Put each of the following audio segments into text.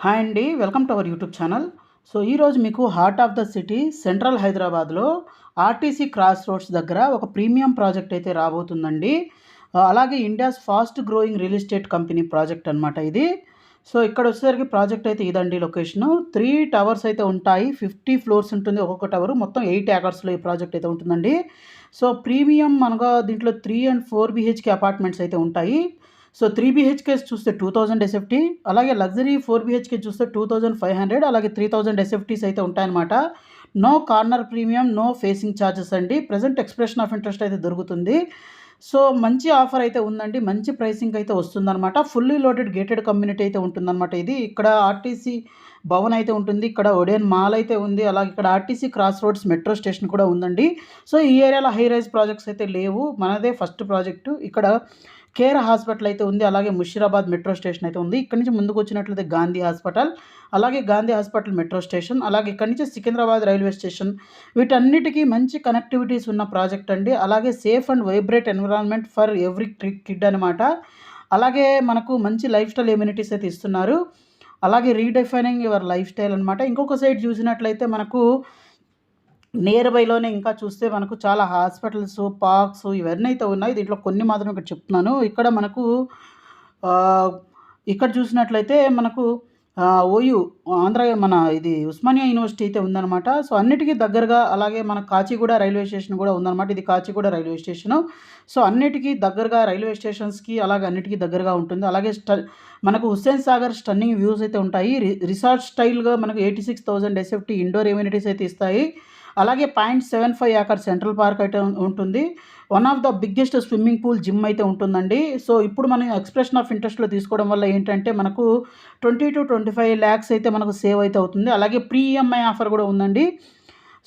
Hi అండి. Welcome to our YouTube channel. So ఈరోజు మీకు heart of the city central హైదరాబాద్లో ఆర్టీసీ క్రాస్ రోడ్స్ దగ్గర ఒక ప్రీమియం ప్రాజెక్ట్ అయితే రాబోతుందండి. అలాగే India's fast growing real estate company project అనమాట ఇది. సో ఇక్కడ వచ్చేసరికి ప్రాజెక్ట్ అయితే ఇదండి లొకేషను. 3 టవర్స్ అయితే ఉంటాయి. 50 ఫ్లోర్స్ ఉంటుంది ఒక్కొక్క టవర్. మొత్తం 8 ఏకర్స్లో ఈ ప్రాజెక్ట్ అయితే ఉంటుందండి. సో ప్రీమియం మనగా దీంట్లో 3 అండ్ 4 BHK అపార్ట్మెంట్స్ అయితే ఉంటాయి. సో 3 BHKs చూస్తే 2000 ఎస్ఎఫ్టీ, అలాగే లగ్జరీ 4 BHK చూస్తే 2500, అలాగే 3000 ఎస్ఎఫ్టీస్ అయితే ఉంటాయన్నమాట. No corner premium, no facing charges అండి. ప్రజెంట్ ఎక్స్ప్రెషన్ ఆఫ్ ఇంట్రెస్ట్ అయితే దొరుకుతుంది. సో మంచి ఆఫర్ అయితే ఉందండి. మంచి ప్రైసింగ్ అయితే వస్తుందన్నమాట. ఫుల్లీ లోడెడ్ గేటెడ్ కమ్యూనిటీ అయితే ఉంటుందన్నమాట ఇది. ఇక్కడ ఆర్టీసీ భవన్ అయితే ఉంటుంది. ఇక్కడ ఒడేన్ మాల్ అయితే ఉంది. అలాగే ఇక్కడ RTC cross roads metro station కూడా ఉందండి. సో ఈ ఏరియాలో హై రైజ్ ప్రాజెక్ట్స్ అయితే లేవు. మనదే ఫస్ట్ ప్రాజెక్టు. ఇక్కడ కేర్ హాస్పిటల్ అయితే ఉంది. అలాగే ముషీరాబాద్ మెట్రో స్టేషన్ అయితే ఉంది. ఇక్కడ నుంచి ముందుకు వచ్చినట్లయితే గాంధీ హాస్పిటల్, అలాగే గాంధీ హాస్పిటల్ మెట్రో స్టేషన్, అలాగే ఇక్కడ నుంచి సికింద్రాబాద్ రైల్వే స్టేషన్, వీటన్నిటికీ మంచి కనెక్టివిటీస్ ఉన్న ప్రాజెక్ట్ అండి. అలాగే safe and vibrate environment for every kid అనమాట. అలాగే మనకు మంచి లైఫ్ స్టైల్ ఎమ్యూనిటీస్ అయితే ఇస్తున్నారు. అలాగే రీడిఫైనింగ్ యువర్ లైఫ్ స్టైల్ అనమాట. ఇంకొక సైడ్ చూసినట్లయితే మనకు నియర్ బైలోనే ఇంకా చూస్తే మనకు చాలా హాస్పిటల్స్, పార్క్స్ ఇవన్నీ అయితే ఉన్నాయి. దీంట్లో కొన్ని మాత్రం ఇక్కడ చెప్తున్నాను. ఇక్కడ మనకు ఇక్కడ చూసినట్లయితే మనకు ఓయూ మన ఇది ఉస్మానియా యూనివర్సిటీ అయితే ఉందన్నమాట. సో అన్నిటికీ దగ్గరగా, అలాగే మన కాచిగూడ రైల్వే స్టేషన్ కూడా ఉందన్నమాట. ఇది కాచిగూడ రైల్వే స్టేషను. సో అన్నిటికీ దగ్గరగా రైల్వే స్టేషన్స్కి అలాగే అన్నిటికీ దగ్గరగా ఉంటుంది. అలాగే మనకు హుస్సేన్ సాగర్ స్టన్నింగ్ వ్యూస్ అయితే ఉంటాయి. రిసార్ట్ స్టైల్గా మనకు 86,000 ఎస్ఎఫ్టీ ఇండోర్ ఎమ్యూనిటీస్ అయితే ఇస్తాయి. అలాగే 0.75 ఏకర్ సెంట్రల్ పార్క్ అయితే ఉంటుంది. One of the biggest swimming pool, gym అయితే ఉంటుందండి. సో ఇప్పుడు మనం ఎక్స్ప్రెషన్ ఆఫ్ ఇంట్రెస్ట్లో తీసుకోవడం వల్ల ఏంటంటే మనకు 20 to 25 lakhs అయితే మనకు సేవ్ అయితే అవుతుంది. అలాగే ప్రీ ఈఎంఐ ఆఫర్ కూడా ఉందండి.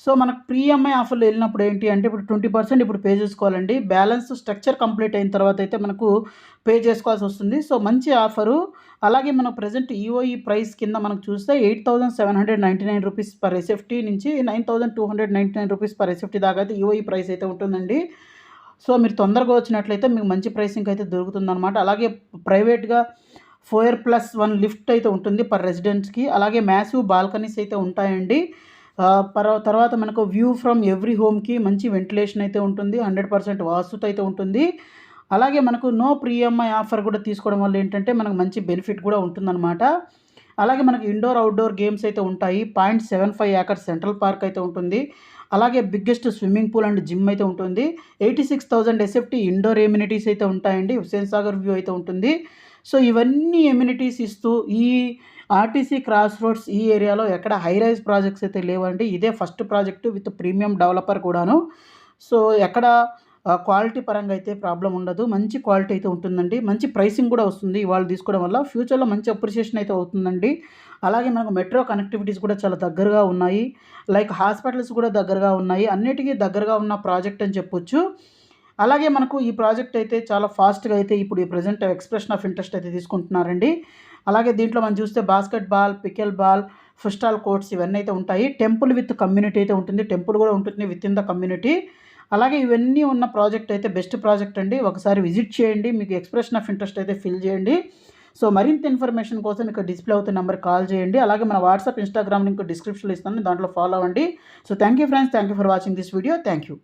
సో మనకు ప్రీ ఈఎంఐ ఆఫర్లో వెళ్ళినప్పుడు ఏంటి అంటే ఇప్పుడు 20% ఇప్పుడు పే చేసుకోవాలండి. బ్యాలెన్స్ స్ట్రక్చర్ కంప్లీట్ అయిన తర్వాత అయితే మనకు పే చేసుకోవాల్సి వస్తుంది. సో మంచి ఆఫరు. అలాగే మన ప్రజెంట్ ఈఓఈ ప్రైస్ కింద మనకు చూస్తే 8,799 రూపీస్ పర్ ఎస్ఎఫ్టీ నుంచి 9,299 రూపీస్ పర్ ఎస్ఎఫ్టీ దాకా అయితే ఈఓఈ ప్రైస్ అయితే ఉంటుందండి. సో మీరు తొందరగా వచ్చినట్లయితే మీకు మంచి ప్రైసింగ్ అయితే దొరుకుతుందన్నమాట. అలాగే ప్రైవేట్గా 4+1 లిఫ్ట్ అయితే ఉంటుంది పర్ రెసిడెంట్స్కి. అలాగే మ్యాసివ్ బాల్కనీస్ అయితే ఉంటాయండి. తర్వాత మనకు వ్యూ ఫ్రమ్ ఎవ్రీ హోమ్కి మంచి వెంటిలేషన్ అయితే ఉంటుంది. 100% వాస్తుతో అయితే ఉంటుంది. అలాగే మనకు నో ప్రీ ఈఎంఐ ఆఫర్ కూడా తీసుకోవడం వల్ల ఏంటంటే మనకు మంచి బెనిఫిట్ కూడా ఉంటుందన్నమాట. అలాగే మనకు ఇండోర్ అవుట్డోర్ గేమ్స్ అయితే ఉంటాయి. 0.75 ఏకర్ సెంట్రల్ పార్క్ అయితే ఉంటుంది. అలాగే biggest swimming pool and gym అయితే ఉంటుంది. 86,000 ఎస్ఎఫ్టీ ఇండోర్ ఎమ్యూనిటీస్ అయితే ఉంటాయండి. హుస్సేన్ సాగర్ వ్యూ అయితే ఉంటుంది. సో ఇవన్నీ ఎమ్యూనిటీస్ ఇస్తూ ఈ ఆర్టీసీ క్రాస్ రోడ్స్ ఈ ఏరియాలో ఎక్కడ హై రైజ్ ప్రాజెక్ట్స్ అయితే లేవండి. ఇదే first project with premium developer కూడాను. సో ఎక్కడ క్వాలిటీ పరంగా అయితే ప్రాబ్లం ఉండదు. మంచి క్వాలిటీ అయితే ఉంటుందండి. మంచి ప్రైసింగ్ కూడా వస్తుంది ఇవాళ తీసుకోవడం వల్ల. ఫ్యూచర్లో మంచి అప్రిషియేషన్ అయితే అవుతుందండి. అలాగే మనకు మెట్రో కనెక్టివిటీస్ కూడా చాలా దగ్గరగా ఉన్నాయి. లైక్ హాస్పిటల్స్ కూడా దగ్గరగా ఉన్నాయి. అన్నిటికీ దగ్గరగా ఉన్న ప్రాజెక్ట్ అని చెప్పొచ్చు. అలాగే మనకు ఈ ప్రాజెక్ట్ అయితే చాలా ఫాస్ట్గా అయితే ఇప్పుడు ఈ ప్రజెంట్ ఎక్స్ప్రెషన్ ఆఫ్ ఇంట్రెస్ట్ అయితే తీసుకుంటున్నారండి. అలాగే దీంట్లో మనం చూస్తే basketball, pickle ball, football courts ఇవన్నీ అయితే ఉంటాయి. టెంపుల్ విత్ కమ్యూనిటీ అయితే ఉంటుంది. టెంపుల్ కూడా ఉంటుంది విత్ ఇన్ ద కమ్యూనిటీ. అలాగే ఇవన్నీ ఉన్న ప్రాజెక్ట్ అయితే బెస్ట్ ప్రాజెక్ట్ అండి. ఒకసారి విజిట్ చేయండి. మీకు ఎక్స్ప్రెషన్ ఆఫ్ ఇంట్రెస్ట్ అయితే ఫిల్ చేయండి. సో మరింత ఇన్ఫర్మేషన్ కోసం ఇక్కడ డిస్ప్లే అవుతున్న నెంబర్ కాల్ చేయండి. అలాగే మన వాట్సాప్, ఇన్స్టాగ్రామ్ లింక్ డిస్క్రిప్షన్లో ఇస్తాను. దాంట్లో ఫాలో అవ్వండి. So thank you friends. Thank you for watching this video. Thank you.